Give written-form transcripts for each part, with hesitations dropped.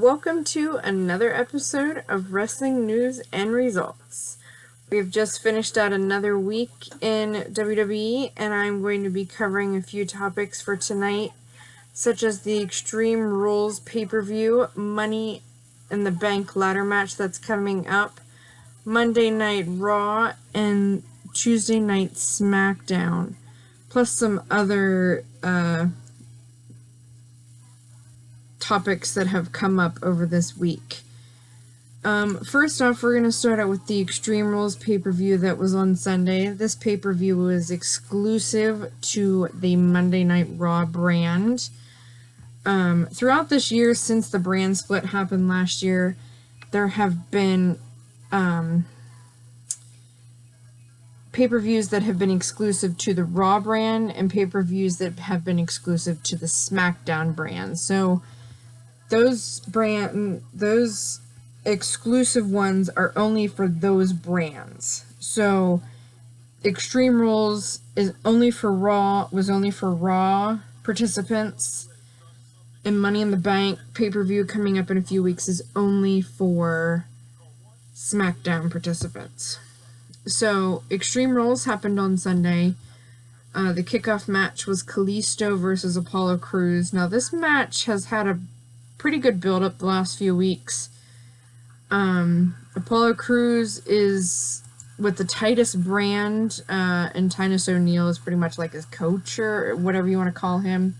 Welcome to another episode of Wrestling News and Results. We've just finished out another week in WWE, and I'm going to be covering a few topics for tonight, such as the Extreme Rules pay-per-view, Money in the Bank ladder match that's coming up, Monday Night Raw, and Tuesday Night Smackdown, plus some other topics that have come up over this week. First off, we're going to start out with the Extreme Rules pay-per-view that was on Sunday. This pay-per-view was exclusive to the Monday Night Raw brand. Throughout this year, since the brand split happened last year, there have been pay-per-views that have been exclusive to the Raw brand and pay-per-views that have been exclusive to the Smackdown brand. So those exclusive ones are only for those brands. So Extreme Rules is only for Raw, was only for Raw participants, and Money in the Bank pay-per-view coming up in a few weeks is only for Smackdown participants. So Extreme Rules happened on Sunday. The kickoff match was Kalisto versus Apollo Crews. Now this match has had a pretty good build-up the last few weeks. Apollo Crews is with the Titus brand, and Titus O'Neil is pretty much like his coach or whatever you want to call him.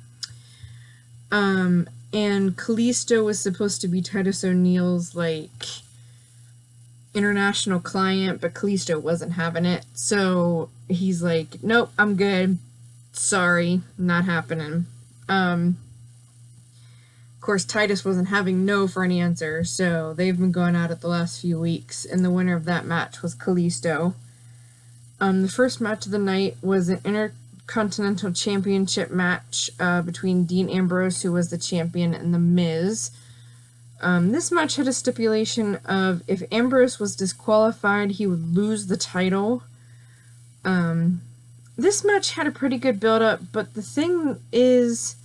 And Kalisto was supposed to be Titus O'Neil's, like, international client, but Kalisto wasn't having it. So he's like, nope, I'm good. Sorry, not happening. Of course, Titus wasn't having no for any answer, so they've been going at it the last few weeks, and the winner of that match was Kalisto. The first match of the night was an Intercontinental Championship match between Dean Ambrose, who was the champion, and The Miz. This match had a stipulation of if Ambrose was disqualified, he would lose the title. This match had a pretty good build-up, but the thing is,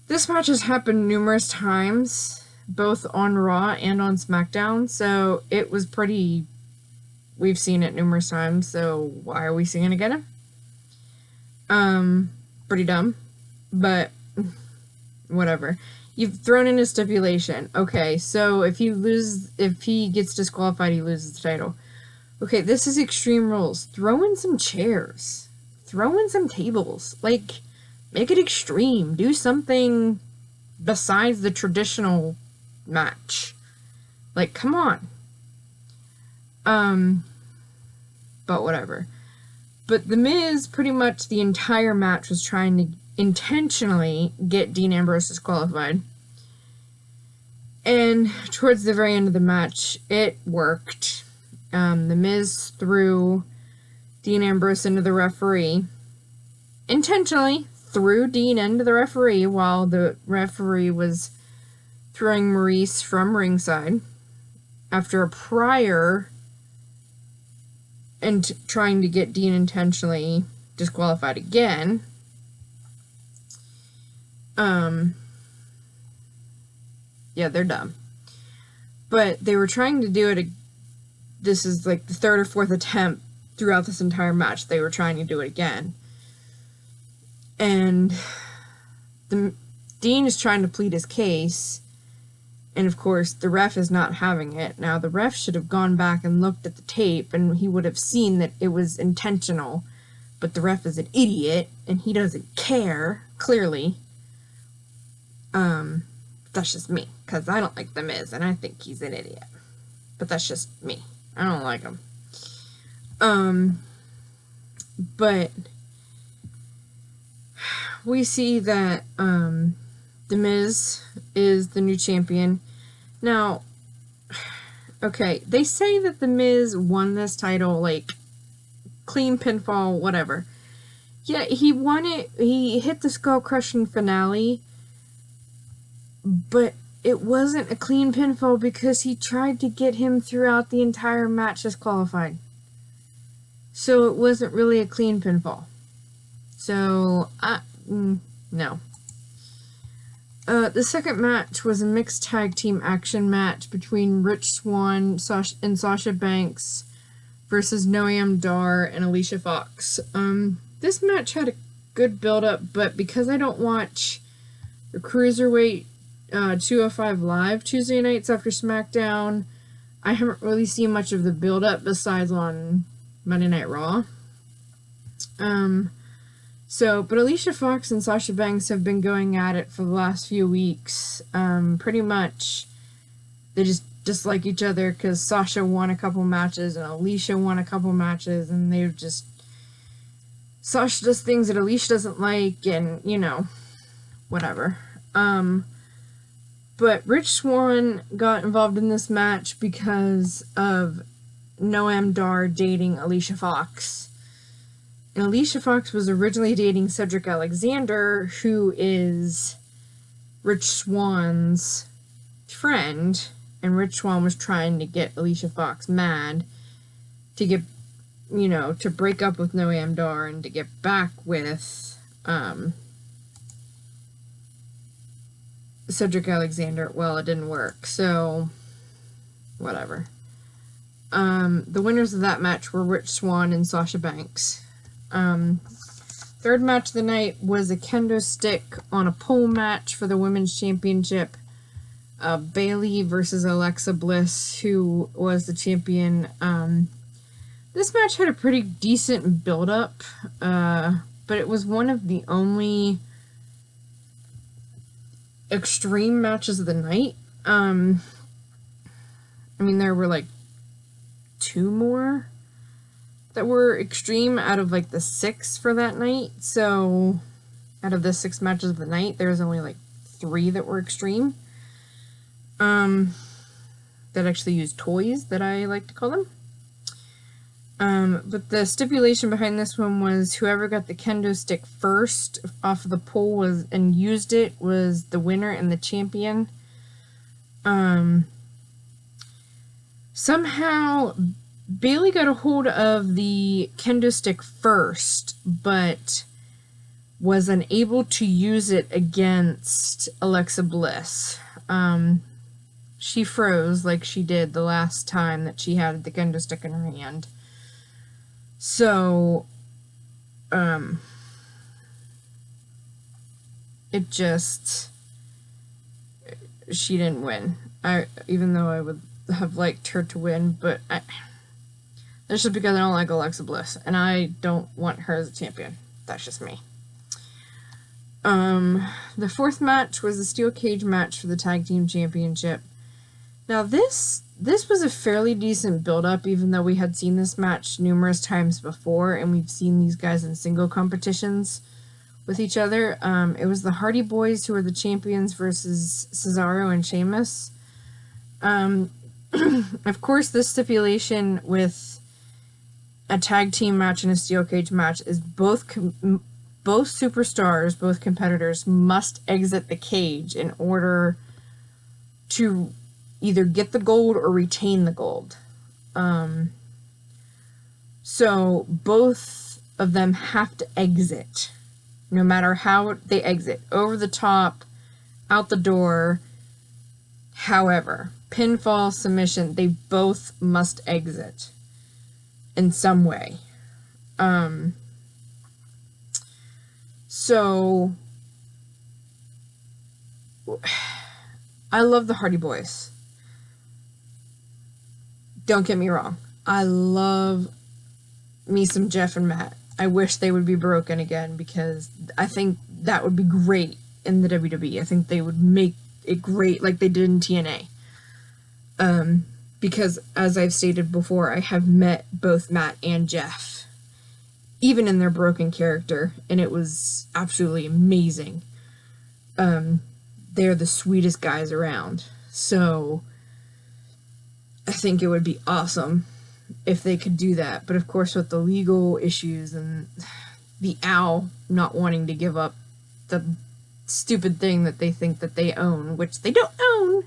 this match has happened numerous times, both on Raw and on SmackDown, so it was pretty... We've seen it numerous times, so why are we seeing it again? Pretty dumb, but whatever. You've thrown in a stipulation. Okay, so if he gets disqualified, he loses the title. Okay, this is Extreme Rules. Throw in some chairs. Throw in some tables. Like, make it extreme. Do something besides the traditional match. Like, come on. But whatever. But The Miz, pretty much the entire match, was trying to intentionally get Dean Ambrose disqualified. And towards the very end of the match, it worked. The Miz threw Dean Ambrose into the referee. Intentionally threw Dean into the referee while the referee was throwing Maurice from ringside after a prior and trying to get Dean intentionally disqualified again. Yeah, they're dumb. But they were trying to do it. This is like the third or fourth attempt throughout this entire match. They were trying to do it again. And Dean is trying to plead his case. And of course, the ref is not having it. Now, the ref should have gone back and looked at the tape, and he would have seen that it was intentional. But the ref is an idiot, and he doesn't care, clearly. That's just me, because I don't like The Miz, and I think he's an idiot. But that's just me. I don't like him. But we see that, The Miz is the new champion. Now, okay, they say that The Miz won this title, like, clean pinfall, whatever. Yeah, he won it, he hit the skull-crushing finale, but it wasn't a clean pinfall because he tried to get him throughout the entire match disqualified. So it wasn't really a clean pinfall. So, no. The second match was a mixed tag team action match between Rich Swann and Sasha Banks versus Noam Dar and Alicia Fox. This match had a good build-up, but because I don't watch the Cruiserweight 205 Live Tuesday nights after SmackDown, I haven't really seen much of the build-up besides on Monday Night Raw. But Alicia Fox and Sasha Banks have been going at it for the last few weeks. Pretty much, they just dislike each other because Sasha won a couple matches and Alicia won a couple matches, and they've just... Sasha does things that Alicia doesn't like, and, you know, whatever. But Rich Swann got involved in this match because of Noam Dar dating Alicia Fox. And Alicia Fox was originally dating Cedric Alexander, who is Rich Swann's friend, and Rich Swann was trying to get Alicia Fox mad to get, you know, to break up with Noam Dar and to get back with Cedric Alexander. Well, it didn't work, so whatever. The winners of that match were Rich Swann and Sasha Banks. Third match of the night was a kendo stick on a pole match for the Women's Championship. Bayley versus Alexa Bliss, who was the champion. This match had a pretty decent build-up, but it was one of the only extreme matches of the night. I mean, there were like 2 more that were extreme out of like the 6 for that night. So out of the 6 matches of the night, there was only like 3 that were extreme. That actually used toys, that I like to call them. But the stipulation behind this one was whoever got the kendo stick first off of the pole and used it was the winner and the champion. Somehow Bayley got a hold of the kendo stick first, but was unable to use it against Alexa Bliss. She froze like she did the last time that she had the kendo stick in her hand. So, it just, she didn't win. Even though I would have liked her to win, but that's just because I don't like Alexa Bliss, and I don't want her as a champion. That's just me. The fourth match was a steel cage match for the tag team championship. Now this was a fairly decent build-up, even though we had seen this match numerous times before, and we've seen these guys in single competitions with each other. It was the Hardy Boys who were the champions versus Cesaro and Sheamus. Of course, this stipulation with a tag team match and a steel cage match is both superstars, both competitors, must exit the cage in order to either get the gold or retain the gold. So both of them have to exit, no matter how they exit. Over the top, out the door, however. Pinfall, submission, they both must exit in some way. So I love the Hardy Boys. Don't get me wrong. I love me some Jeff and Matt. I wish they would be broken again because I think that would be great in the WWE. I think they would make it great like they did in TNA. Because as I've stated before, I have met both Matt and Jeff, even in their broken character, and it was absolutely amazing. They're the sweetest guys around. So I think it would be awesome if they could do that. But of course, with the legal issues and the Owl not wanting to give up the stupid thing that they think that they own, which they don't own,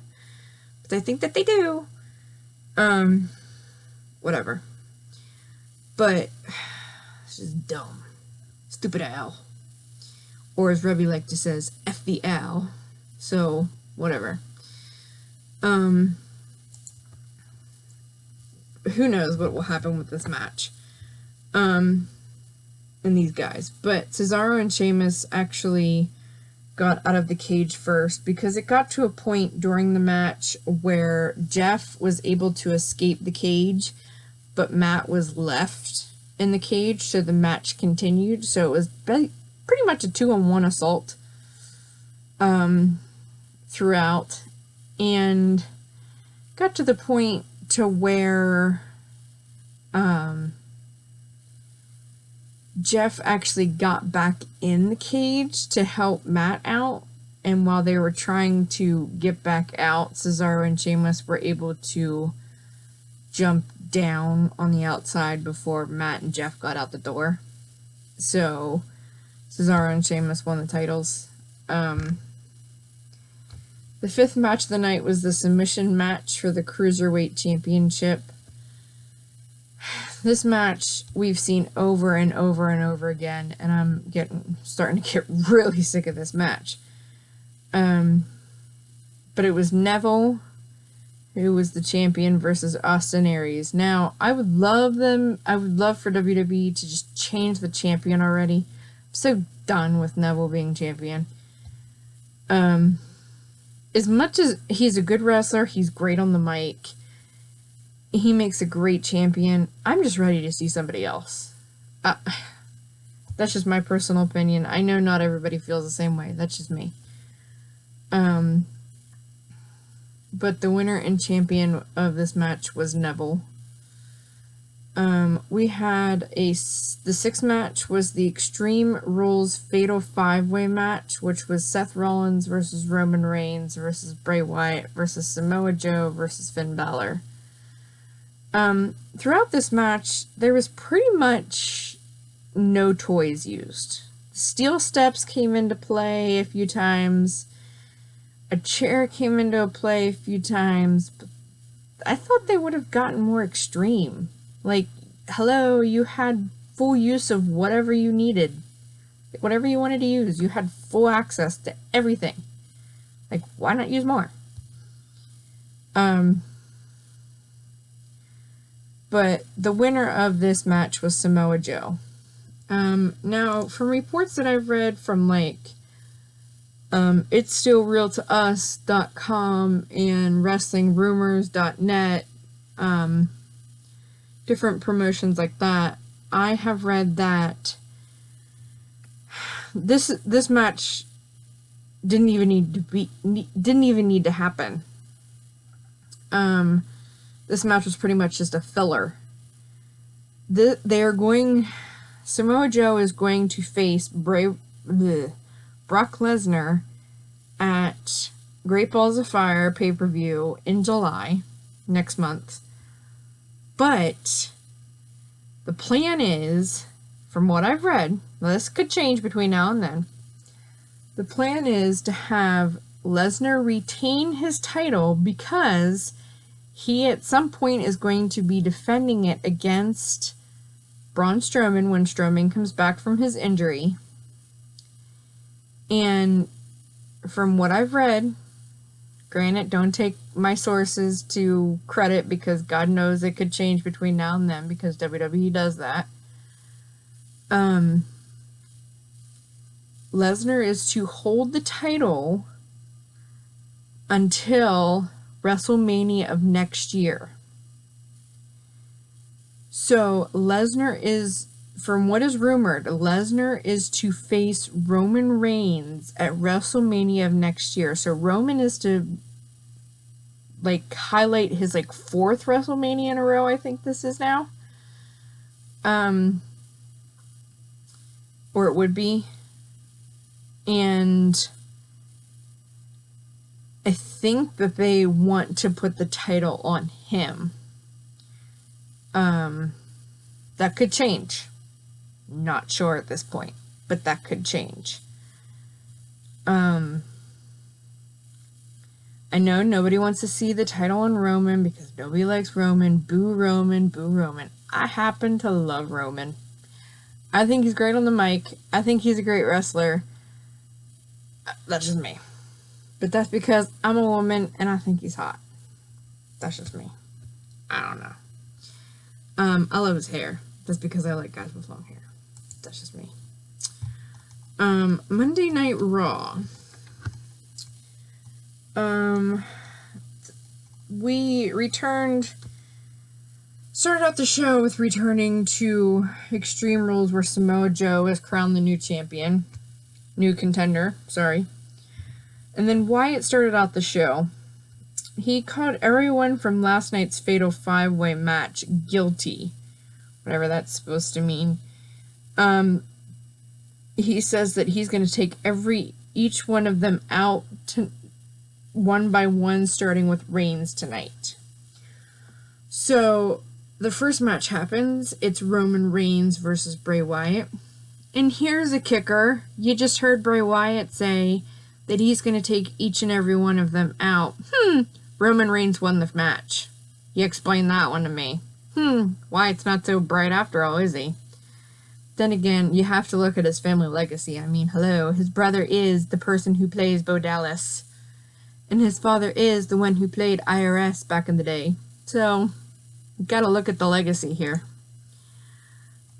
but they think that they do. Whatever. But it's just dumb. Stupid Owl. Or as Rebby like to says, F the Owl. So, whatever. Who knows what will happen with this match. And these guys. But Cesaro and Sheamus actually got out of the cage first because it got to a point during the match where Jeff was able to escape the cage, but Matt was left in the cage, so the match continued. So it was pretty much a 2-on-1 assault throughout, and got to the point to where Jeff actually got back in the cage to help Matt out, and while they were trying to get back out, Cesaro and Sheamus were able to jump down on the outside before Matt and Jeff got out the door. So Cesaro and Sheamus won the titles. The fifth match of the night was the submission match for the Cruiserweight Championship. This match we've seen over and over and over again, and I'm starting to get really sick of this match. But it was Neville, who was the champion, versus Austin Aries. Now, I would love for WWE to just change the champion already. I'm so done with Neville being champion. As much as he's a good wrestler, he's great on the mic, he makes a great champion, I'm just ready to see somebody else. That's just my personal opinion. I know not everybody feels the same way. That's just me. But the winner and champion of this match was Neville. We had the sixth match was the Extreme Rules Fatal 5-Way match, which was Seth Rollins versus Roman Reigns versus Bray Wyatt versus Samoa Joe versus Finn Balor. Throughout this match, there was pretty much no toys used. Steel steps came into play a few times. A chair came into play a few times. But I thought they would have gotten more extreme. Like, hello, you had full use of whatever you needed. Whatever you wanted to use. You had full access to everything. Like, why not use more? But the winner of this match was Samoa Joe. Now, from reports that I've read from, like, itsstillrealtous.com and wrestlingrumors.net, different promotions like that, I have read that this match didn't even need to happen. This match was pretty much just a filler. Samoa Joe is going to face Brock Lesnar at Great Balls of Fire pay-per-view in July, next month. But the plan is, from what I've read, this could change between now and then, the plan is to have Lesnar retain his title because he at some point is going to be defending it against Braun Strowman when Strowman comes back from his injury. And from what I've read, granted, don't take my sources to credit because God knows it could change between now and then because WWE does that. Lesnar is to hold the title until WrestleMania of next year. So Lesnar is, from what is rumored, Lesnar is to face Roman Reigns at WrestleMania of next year. So Roman is to, like, highlight his, like, 4th WrestleMania in a row, I think this is now. Or it would be. And I think that they want to put the title on him. That could change. Not sure at this point, but that could change. I know nobody wants to see the title on Roman because nobody likes Roman. Boo Roman, boo Roman. I happen to love Roman. I think he's great on the mic. I think he's a great wrestler. That's just me. But that's because I'm a woman and I think he's hot. That's just me. I don't know. I love his hair. That's because I like guys with long hair. That's just me. Monday Night Raw. We started out the show with returning to Extreme Rules where Samoa Joe is crowned the new champion. New contender, sorry. And then Wyatt started out the show. He called everyone from last night's Fatal 5-Way match guilty. Whatever that's supposed to mean. He says that he's going to take each one of them out one by one, starting with Reigns tonight. So, the first match happens. It's Roman Reigns versus Bray Wyatt. And here's a kicker. You just heard Bray Wyatt say that he's going to take each and every one of them out. Roman Reigns won the match. You explain that one to me. Wyatt's not so bright after all, is he? Then again, you have to look at his family legacy. I mean, hello. His brother is the person who plays Bo Dallas. And his father is the one who played IRS back in the day. So, you gotta look at the legacy here.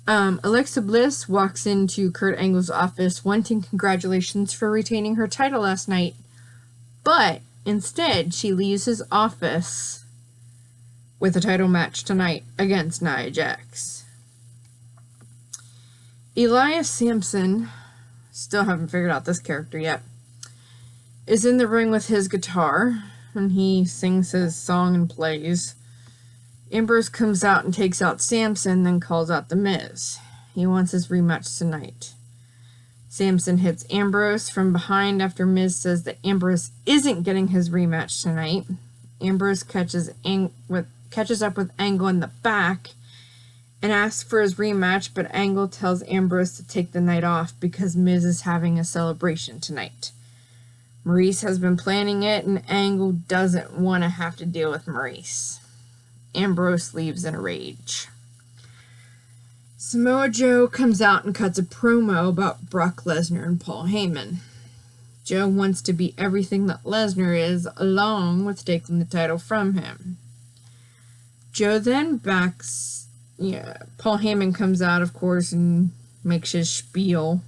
Alexa Bliss walks into Kurt Angle's office wanting congratulations for retaining her title last night. But, instead, she leaves his office with a title match tonight against Nia Jax. Elias Samson, still haven't figured out this character yet, is in the ring with his guitar, and he sings his song and plays. Ambrose comes out and takes out Samson, then calls out The Miz. He wants his rematch tonight. Samson hits Ambrose from behind after Miz says that Ambrose isn't getting his rematch tonight. Ambrose catches up with Angle in the back and asks for his rematch, but Angle tells Ambrose to take the night off because Miz is having a celebration tonight. Maurice has been planning it, and Angle doesn't want to have to deal with Maurice. Ambrose leaves in a rage. Samoa Joe comes out and cuts a promo about Brock Lesnar and Paul Heyman. Joe wants to be everything that Lesnar is, along with taking the title from him. Joe then backs... Paul Heyman comes out, of course, and makes his spiel.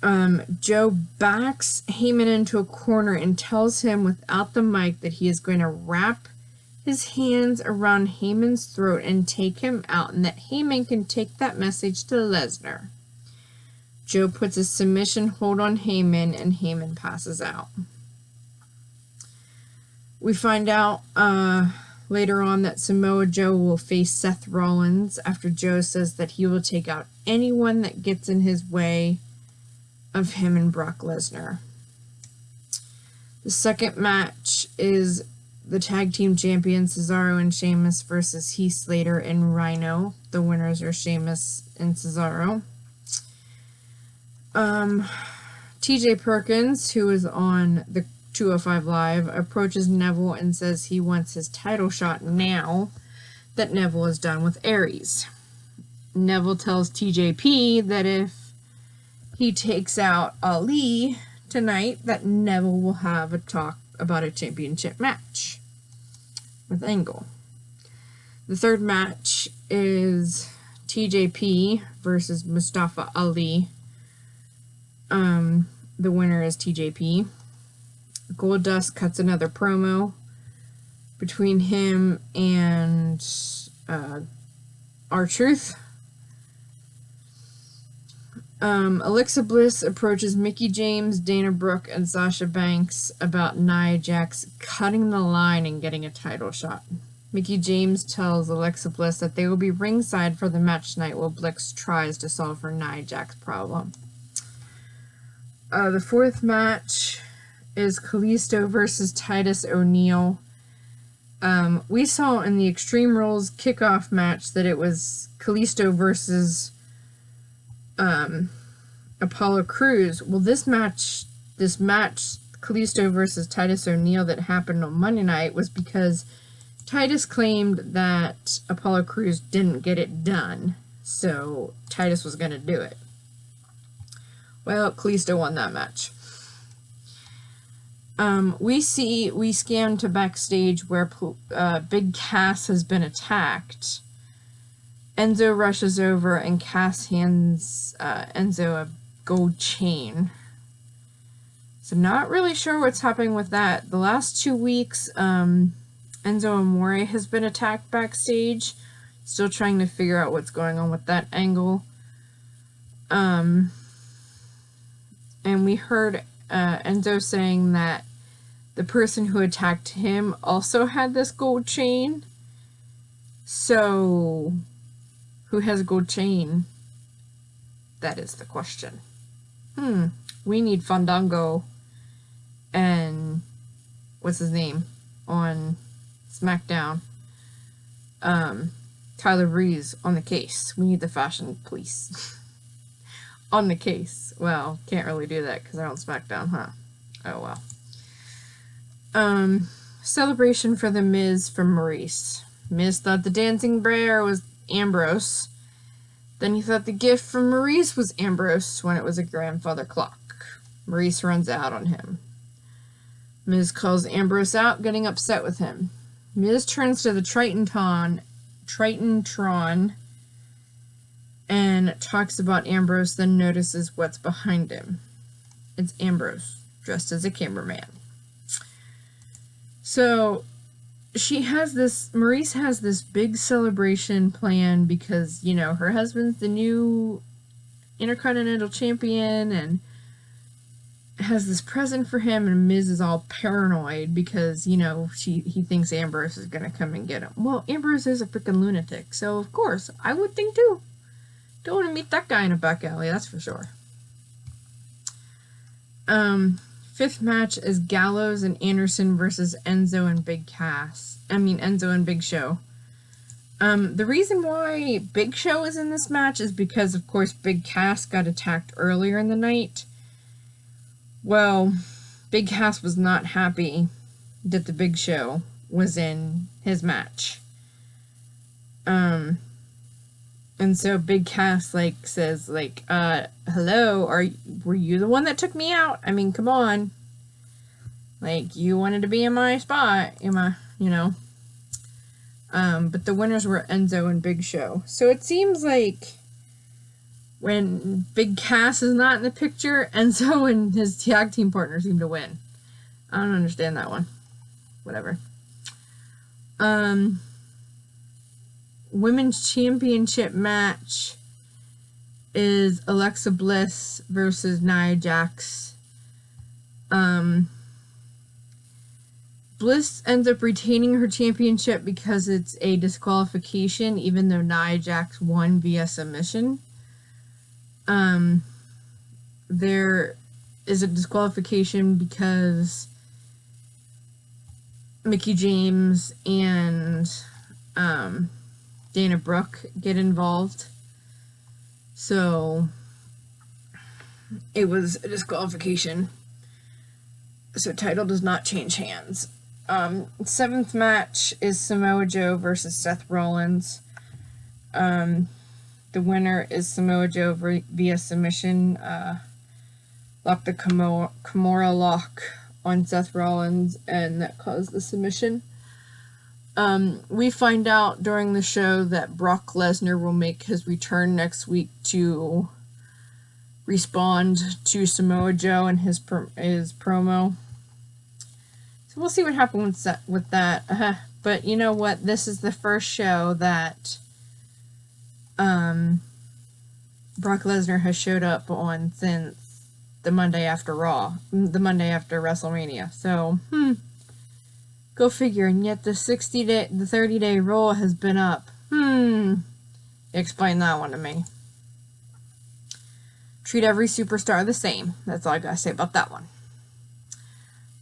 Joe backs Heyman into a corner and tells him without the mic that he is going to wrap his hands around Heyman's throat and take him out, and that Heyman can take that message to Lesnar. Joe puts a submission hold on Heyman, and Heyman passes out. We find out later on that Samoa Joe will face Seth Rollins after Joe says that he will take out anyone that gets in his way of him and Brock Lesnar. The second match is the tag team champions Cesaro and Sheamus versus Heath Slater and Rhino. The winners are Sheamus and Cesaro. TJ Perkins, who is on the 205 Live, approaches Neville and says he wants his title shot now that Neville is done with Aries. Neville tells TJP that if he takes out Ali tonight, that Neville will have a talk about a championship match with Angle. The third match is TJP versus Mustafa Ali. The winner is TJP. Goldust cuts another promo between him and R-Truth. Alexa Bliss approaches Mickie James, Dana Brooke, and Sasha Banks about Nia Jax cutting the line and getting a title shot. Mickie James tells Alexa Bliss that they will be ringside for the match tonight while Bliss tries to solve her Nia Jax problem. The fourth match is Kalisto versus Titus O'Neil. We saw in the Extreme Rules kickoff match that it was Kalisto versus Apollo Crews. Well, this match, Kalisto versus Titus O'Neil, that happened on Monday night was because Titus claimed that Apollo Crews didn't get it done, so Titus was going to do it. Well, Kalisto won that match. We scan to backstage where Big Cass has been attacked. Enzo rushes over and Cass hands Enzo a gold chain. So not really sure what's happening with that. The last 2 weeks, Enzo Amore has been attacked backstage. Still trying to figure out what's going on with that angle. And we heard Enzo saying that the person who attacked him also had this gold chain. So, who has a gold chain? That is the question. We need Fandango and what's his name on SmackDown? Tyler Breeze on the case. We need the fashion police on the case. Well, can't really do that because they're on SmackDown, huh? Oh well. Celebration for the Miz from Maurice. Miz thought the dancing bear was Ambrose. Then he thought the gift from Maurice was Ambrose when it was a grandfather clock. Maurice runs out on him. Miz calls Ambrose out, getting upset with him. Miz turns to the Tritantron and talks about Ambrose, then notices what's behind him. It's Ambrose, dressed as a cameraman. So, Maurice has this big celebration planned because, you know, her husband's the new Intercontinental Champion and has this present for him, and Miz is all paranoid because, you know, he thinks Ambrose is gonna come and get him. Well, Ambrose is a freaking lunatic, so of course, I would think too. Don't want to meet that guy in a back alley, that's for sure. Fifth match is Gallows and Anderson versus Enzo and Big Show. The reason why Big Show is in this match is because, of course, Big Cass got attacked earlier in the night. Well, Big Cass was not happy that the Big Show was in his match. And so Big Cass, says, hello, were you the one that took me out? I mean, come on. You wanted to be in my spot, but the winners were Enzo and Big Show. So it seems like when Big Cass is not in the picture, Enzo and his tag team partner seem to win. I don't understand that one. Whatever. Women's Championship match is Alexa Bliss versus Nia Jax. Bliss ends up retaining her championship because it's a disqualification, even though Nia Jax won via submission. There is a disqualification because Mickie James and Dana Brooke get involved. So it was a disqualification. So title does not change hands. Seventh match is Samoa Joe versus Seth Rollins. The winner is Samoa Joe via submission. Locked the Kimura lock on Seth Rollins, and that caused the submission. We find out during the show that Brock Lesnar will make his return next week to respond to Samoa Joe and his promo. So we'll see what happens with that. But you know what? This is the first show that Brock Lesnar has showed up on since the Monday after Raw, the Monday after WrestleMania. So, go figure. And yet the 30-day rule has been up. Explain that one to me. Treat every superstar the same. That's all I gotta say about that one.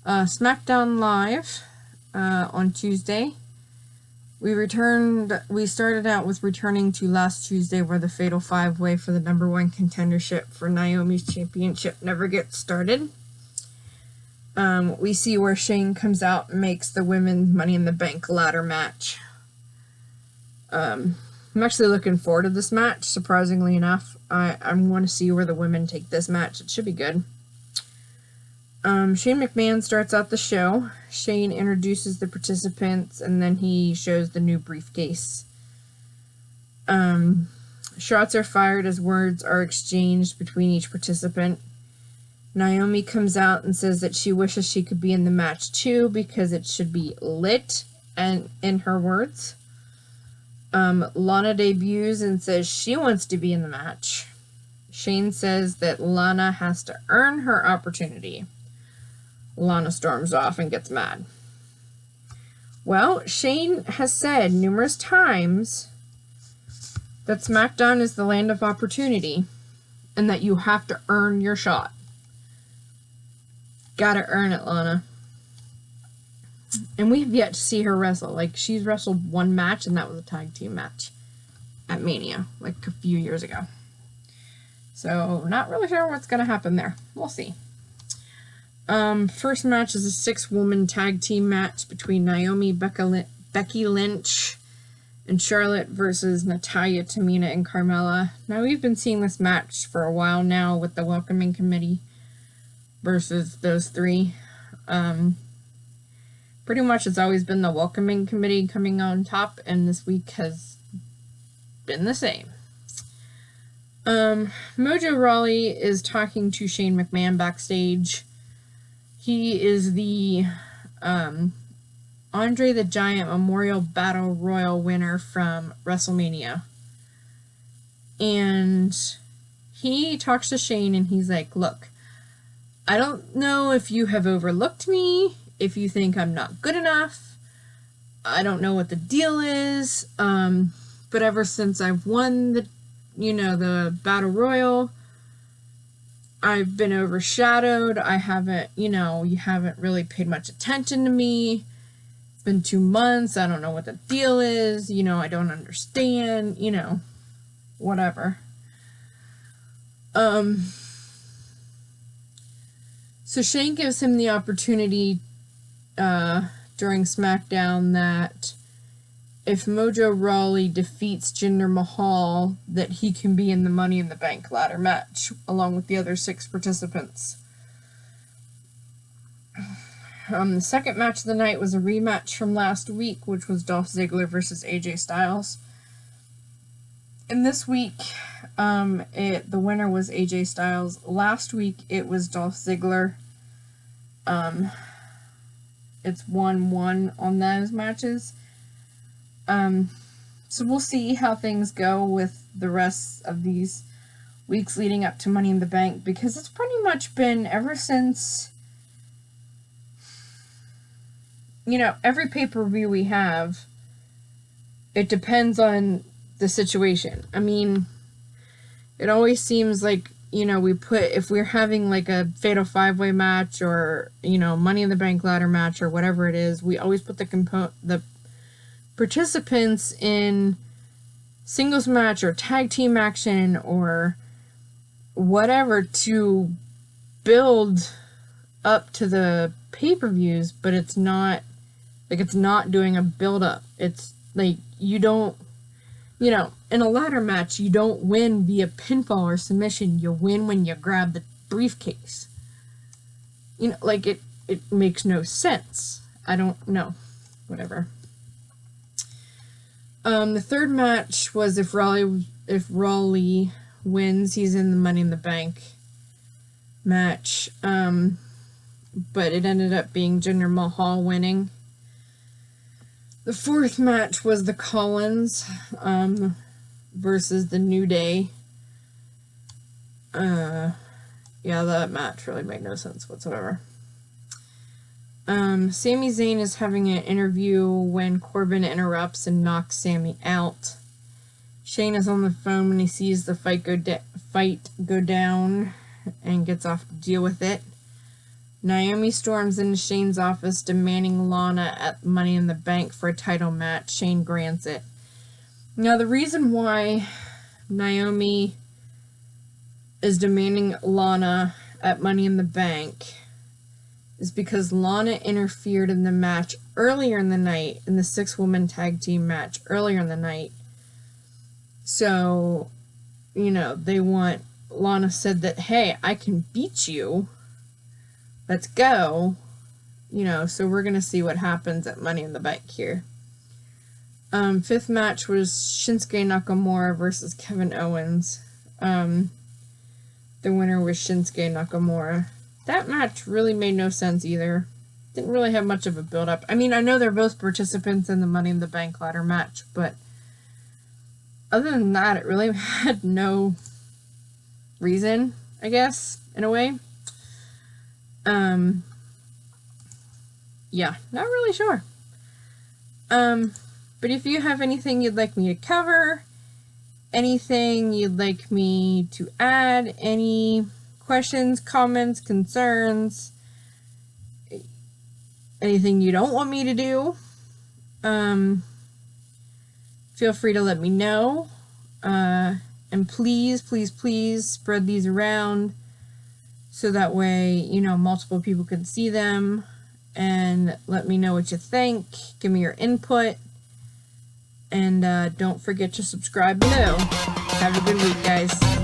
Smackdown Live on Tuesday. We started out with returning to last Tuesday, where the Fatal 5-Way for the #1 contendership for Naomi's championship never gets started. We see where Shane comes out and makes the women's Money in the Bank ladder match. I'm actually looking forward to this match, surprisingly enough. I want to see where the women take this match. It should be good. Shane McMahon starts out the show. Shane introduces the participants, and then he shows the new briefcase. Shots are fired as words are exchanged between each participant. Naomi comes out and says that she wishes she could be in the match too because it should be lit, and in her words. Lana debuts and says she wants to be in the match. Shane says that Lana has to earn her opportunity. Lana storms off and gets mad. Well, Shane has said numerous times that Smackdown is the land of opportunity and that you have to earn your shot. Gotta earn it, Lana. And we've yet to see her wrestle. Like, she's wrestled one match, and that was a tag team match at Mania, like a few years ago. So, not really sure what's gonna happen there. We'll see. First match is a 6-woman tag team match between Naomi, Becky Lynch, and Charlotte versus Natalya, Tamina, and Carmella. Now, we've been seeing this match for a while now with the Welcoming Committee versus those three. Pretty much it's always been the Welcoming Committee coming on top, and this week has been the same. Mojo Rawley is talking to Shane McMahon backstage. He is the Andre the Giant Memorial Battle Royal winner from WrestleMania. And he talks to Shane and he's like, look, I don't know if you have overlooked me, if you think I'm not good enough. I don't know what the deal is. But ever since I've won the Battle Royal, I've been overshadowed. I haven't, you haven't really paid much attention to me. It's been 2 months. I don't know what the deal is. I don't understand, whatever. So Shane gives him the opportunity during SmackDown that if Mojo Rawley defeats Jinder Mahal, that he can be in the Money in the Bank ladder match, along with the other 6 participants. The second match of the night was a rematch from last week, which was Dolph Ziggler versus AJ Styles. And this week, the winner was AJ Styles. Last week, it was Dolph Ziggler. It's 1-1 on those matches. So we'll see how things go with the rest of these weeks leading up to Money in the Bank, because it's pretty much been ever since, every pay-per-view we have, it depends on the situation. I mean, it always seems like, if we're having like a Fatal 5-Way match or, Money in the Bank ladder match or whatever it is, we always put the participants in singles match or tag team action or whatever to build up to the pay-per-views, but it's not doing a build-up. It's like, you don't, in a ladder match, you don't win via pinfall or submission. You win when you grab the briefcase. It makes no sense. I don't know. Whatever. The third match was if Rawley wins, he's in the Money in the Bank match. But it ended up being Jinder Mahal winning. The fourth match was the Collins versus the New Day. Yeah, that match really made no sense whatsoever. Sami Zayn is having an interview when Corbin interrupts and knocks Sami out. Shane is on the phone when he sees the fight go down and gets off to deal with it. Naomi storms into Shane's office demanding Lana at Money in the Bank for a title match. Shane grants it. Now, the reason why Naomi is demanding Lana at Money in the Bank is because Lana interfered in the match earlier in the night, in the 6-woman tag team match earlier in the night. So, Lana said that, hey, I can beat you, let's go. You know, so we're gonna see what happens at Money in the Bank here. Fifth match was Shinsuke Nakamura versus Kevin Owens. The winner was Shinsuke Nakamura. That match really made no sense either. Didn't really have much of a build-up. I mean, I know they're both participants in the Money in the Bank ladder match, but other than that, it really had no reason, I guess, in a way. Yeah, not really sure. But if you have anything you'd like me to cover, anything you'd like me to add, any questions, comments, concerns, anything you don't want me to do, feel free to let me know. And please, please, please spread these around so that way, you know, multiple people can see them, and let me know what you think. Give me your input. And don't forget to subscribe below. Have a good week, guys.